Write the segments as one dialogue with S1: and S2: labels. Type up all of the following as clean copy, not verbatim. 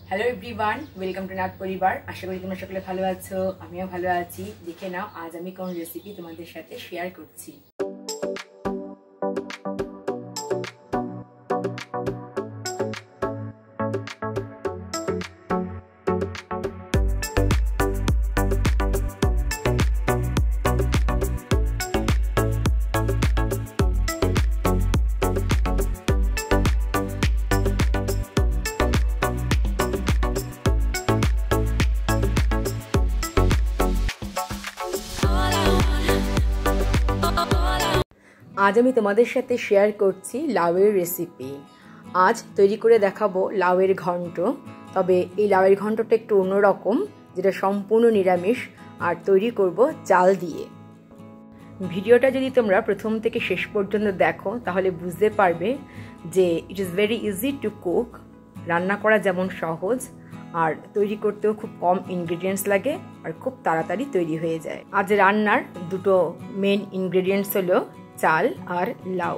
S1: Hello everyone, welcome to Nath পরিবার। আশা করি তোমরা সকলে ভালো আছো, আমিও ভালো আছি। দেখে নাও আজ আমি কোন রেসিপি তোমাদের সাথে শেয়ার করছি। আজ আমি তোমাদের সাথে শেয়ার করছি লাউয়ের রেসিপি। আজ তৈরি করে দেখাবো লাউয়ের ঘন্ট। তবে এই লাউয়ের ঘন্টটা একটু অন্যরকম, যেটা সম্পূর্ণ নিরামিষ আর তৈরি করব চাল দিয়ে। ভিডিওটা যদি তোমরা প্রথম থেকে শেষ পর্যন্ত দেখো তাহলে বুঝতে পারবে যে it is very easy to cook. রান্না করা যেমন সহজ আর তৈরি করতেও খুব কম ইনগ্রেডিয়েন্টস লাগে আর খুব তাড়াতাড়ি তৈরি হয়ে যায়। আজ রান্নার দুটো মেন ইনগ্রেডিয়েন্টস হলো চাল আর লাউ।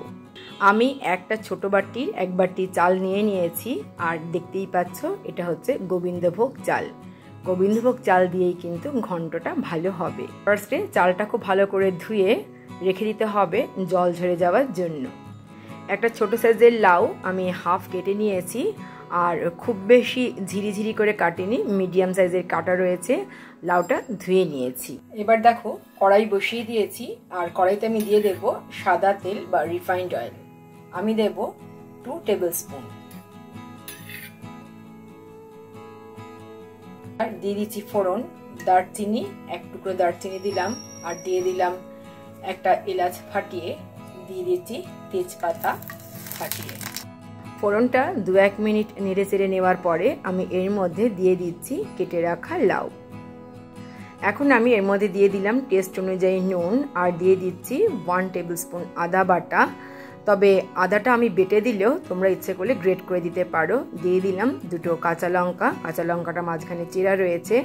S1: আমি একটা ছোট বাটির 1 বাটি চাল নিয়েছি আর দেখতেই পাচ্ছ এটা হচ্ছে গোবিন্দভোগ চাল। গোবিন্দভোগ চাল দিয়েই কিন্তু ঘন্টটা ভালো হবে। ফার্স্টে চালটা খুব ভালো করে ধুয়ে রেখে দিতে হবে জল ঝরে যাওয়ার জন্য। একটা ছোট সাইজের লাউ আমি হাফ কেটে নিয়েছি আর খুব বেশি ঝিরিঝিরি করে কাটিনি, মিডিয়াম সাইজের কাটা রয়েছে। লাউটা ধুয়ে নিয়েছি। এবার দেখো কড়াই বসিয়ে দিয়েছি আর কড়াইতে আমি দিয়ে দেব সাদা তেল বা রিফাইন্ড অয়েল। আমি দেব 2 টেবিল স্পুন। আর দিয়ে দিচ্ছি ফোড়ন, দারচিনি, 1 টুকরো দারচিনি দিলাম আর দিয়ে দিলাম একটা এলাচ ফাটিয়ে, দিয়ে দিচ্ছি তেজপাতা ফাটিয়ে। ফোড়নটা 2-1 মিনিট নেড়ে চেড়ে নেওয়ার পরে আমি এর মধ্যে দিয়ে দিচ্ছি কেটে রাখা লাউ। এখন আমি এর মধ্যে দিয়ে দিলাম টেস্ট অনুযায়ী নুন আর দিয়ে দিচ্ছি 1 টেবিল স্পুন আদা বাটা। তবে আদাটা আমি বেটে দিলেও তোমরা ইচ্ছে করলে গ্রেট করে দিতে পারো। দিয়ে দিলাম 2টো কাঁচা লঙ্কা, কাঁচা লঙ্কাটা মাঝখানে চিরা রয়েছে।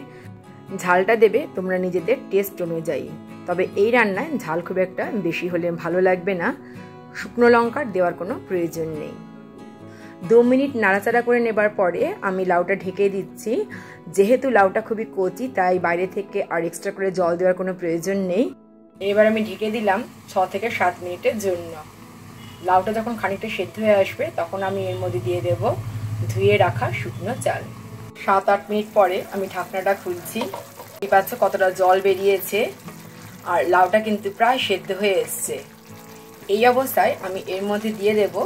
S1: ঝালটা দেবে তোমরা নিজেদের টেস্ট অনুযায়ী। তবে এই রান্নায় ঝাল খুব একটা বেশি হলে ভালো লাগবে না, শুকনো লঙ্কার দেওয়ার কোনো প্রয়োজন নেই। 2 মিনিট নাড়াচাড়া করে নেবার পরে আমি লাউটা ঢেকে দিচ্ছি। যেহেতু লাউটা খুবই কচি তাই বাইরে থেকে আর এক্সট্রা করে জল দেওয়ার কোনো প্রয়োজন নেই। এবার আমি ঢেকে দিলাম 6 থেকে 7 মিনিটের জন্য। লাউটা যখন খানিকটা সেদ্ধ হয়ে আসবে তখন আমি এর মধ্যে দিয়ে দেব ধুয়ে রাখা শুকনো চাল। 7-8 মিনিট পরে আমি ঢাকনাটা খুলছি। এই পাচ্ছ কতটা জল বেরিয়েছে আর লাউটা কিন্তু প্রায় সেদ্ধ হয়ে এসছে। এই অবস্থায় আমি এর মধ্যে দিয়ে দেব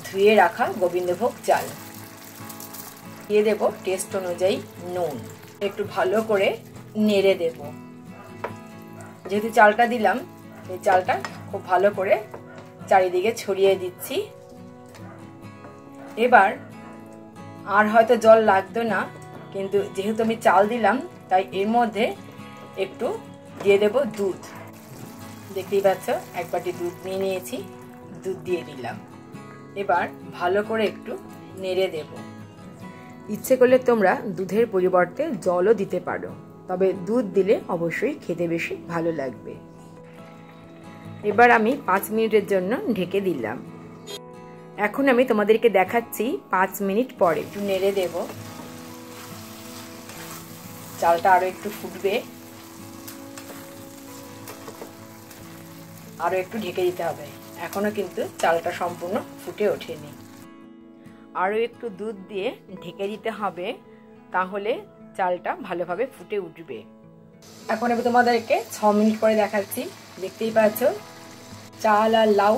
S1: ধুয়ে রাখা গোবিন্দভোগ চাল, দিয়ে দেব টেস্ট অনুযায়ী নুন। একটু ভালো করে নেড়ে দেব। যেহেতু চালটা দিলাম এই চালটা খুব ভালো করে চারিদিকে ছড়িয়ে দিচ্ছি। এবার আর হয়তো জল লাগতো না, কিন্তু যেহেতু আমি চাল দিলাম তাই এর মধ্যে একটু দিয়ে দেব দুধ। দেখতেই পাচ্ছ 1 বাটি দুধ নিয়ে নিয়েছি, দুধ দিয়ে দিলাম। এবার ভালো করে একটু নেড়ে দেব। ইচ্ছে করলে তোমরা দুধের পরিবর্তে জলও দিতে পারো, তবে দুধ দিলে অবশ্যই খেতে বেশি ভালো লাগবে। এবার আমি 5 মিনিটের জন্য ঢেকে দিলাম। এখন আমি তোমাদেরকে দেখাচ্ছি 5 মিনিট পরে। একটু নেড়ে দেব, চালটা আরো একটু ফুটবে, আরো একটু ঢেকে দিতে হবে। এখনো কিন্তু চালটা সম্পূর্ণ ফুটে ওঠেনি। আরো একটু দুধ দিয়ে ঢেকে দিতে হবে, তাহলে চালটা ভালোভাবে ফুটে উঠবে। এখন আমি তোমাদেরকে 6 মিনিট পরে দেখাচ্ছি। দেখতেই পাচ্ছ চাল আর লাউ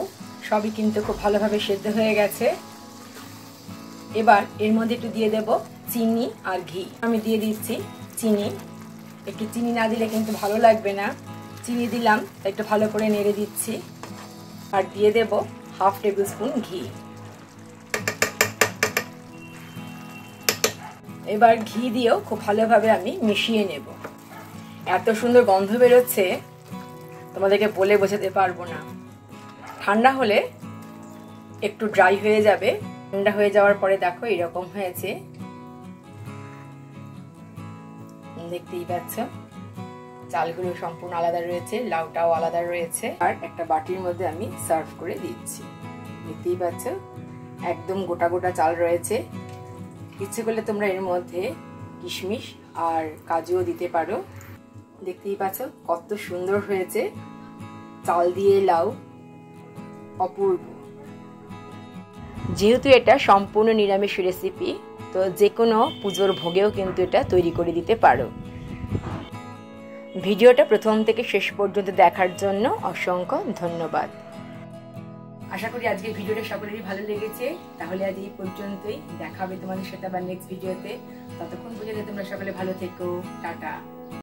S1: সবই কিন্তু খুব ভালোভাবে সেদ্ধ হয়ে গেছে। এবার এর মধ্যে একটু দিয়ে দেব চিনি আর ঘি। আমি দিয়ে দিচ্ছি চিনি। একটু চিনি না দিলে কিন্তু ভালো লাগবে না। চিনি দিলাম, একটু ভালো করে নেড়ে দিচ্ছি আর দিয়ে দেব 1/2 টেবিল স্পুন ঘি। এবার ঘি দিয়েও খুব ভালোভাবে আমি মিশিয়ে নেব। এত সুন্দর গন্ধ বেরোচ্ছে তোমাদেরকে বলে বোঝাতে পারবো না। ঠান্ডা হলে একটু ড্রাই হয়ে যাবে। ঠান্ডা হয়ে যাওয়ার পরে দেখো এরকম হয়েছে, দেখতেই পাচ্ছ চালগুলো সম্পূর্ণ আলাদা রয়েছে, লাউটাও আলাদা রয়েছে। আর একটা বাটির মধ্যে আমি সার্ভ করে দিচ্ছি। দেখতেই পাচ্ছ একদম গোটা গোটা চাল রয়েছে। ইচ্ছে করলে তোমরা এর মধ্যে কিশমিশ আর কাজুও দিতে পারো। দেখতেই পাচ্ছ কত সুন্দর হয়েছে, চাল দিয়ে লাউ, অপূর্ব। যেহেতু এটা সম্পূর্ণ নিরামিষ রেসিপি, তো যে কোনো পুজোর ভোগেও কিন্তু এটা তৈরি করে দিতে পারো। ভিডিওটা প্রথম থেকে শেষ পর্যন্ত দেখার জন্য অসংখ্য ধন্যবাদ। আশা করি আজকের ভিডিওটা সকলেরই ভালো লেগেছে। তাহলে আজ এই পর্যন্তই, দেখা হবে তোমাদের সাথে আবার নেক্সট ভিডিওতে। ততক্ষণ পর্যন্ত তোমরা সকলে ভালো থেকো, টাটা।